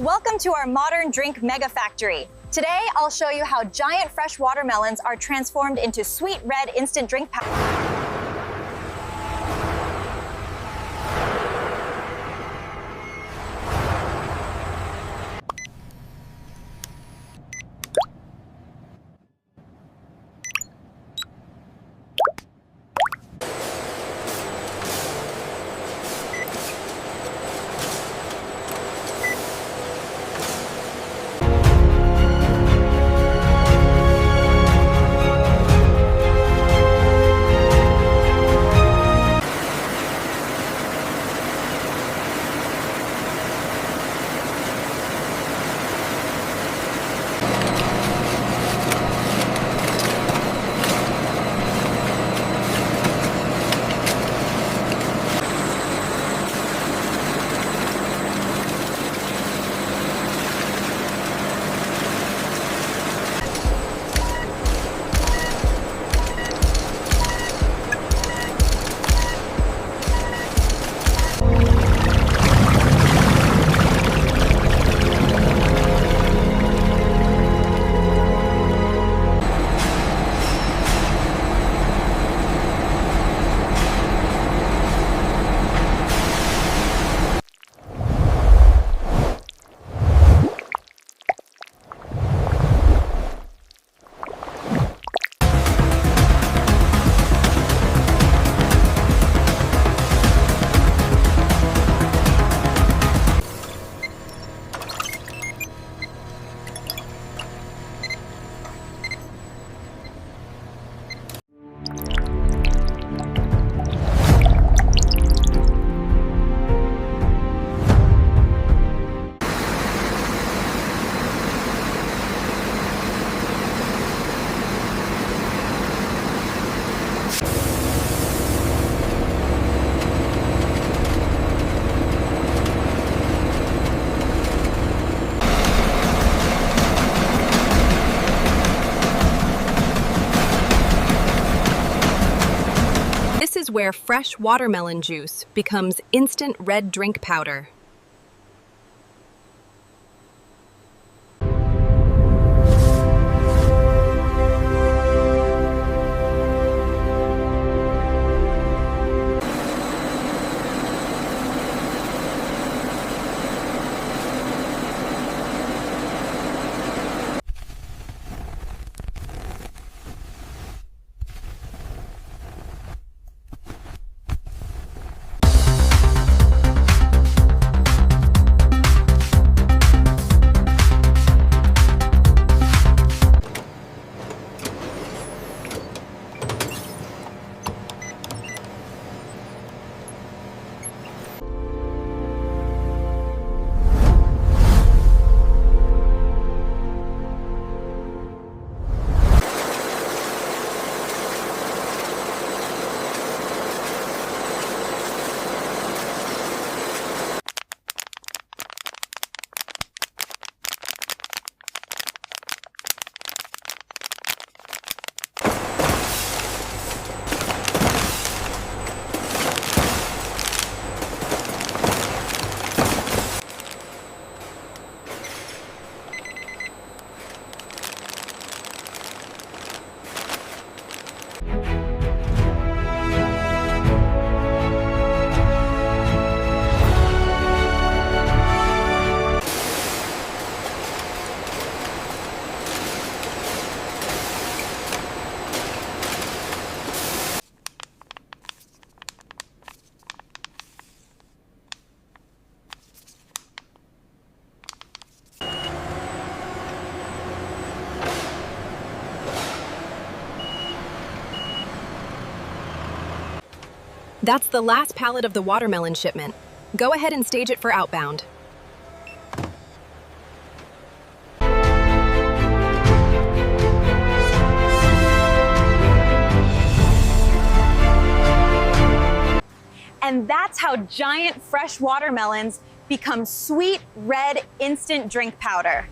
Welcome to our modern drink mega factory. Today, I'll show you how giant fresh watermelons are transformed into sweet red instant drink powder. This is where fresh watermelon juice becomes instant red drink powder. That's the last pallet of the watermelon shipment. Go ahead and stage it for outbound. And that's how giant fresh watermelons become sweet red instant drink powder.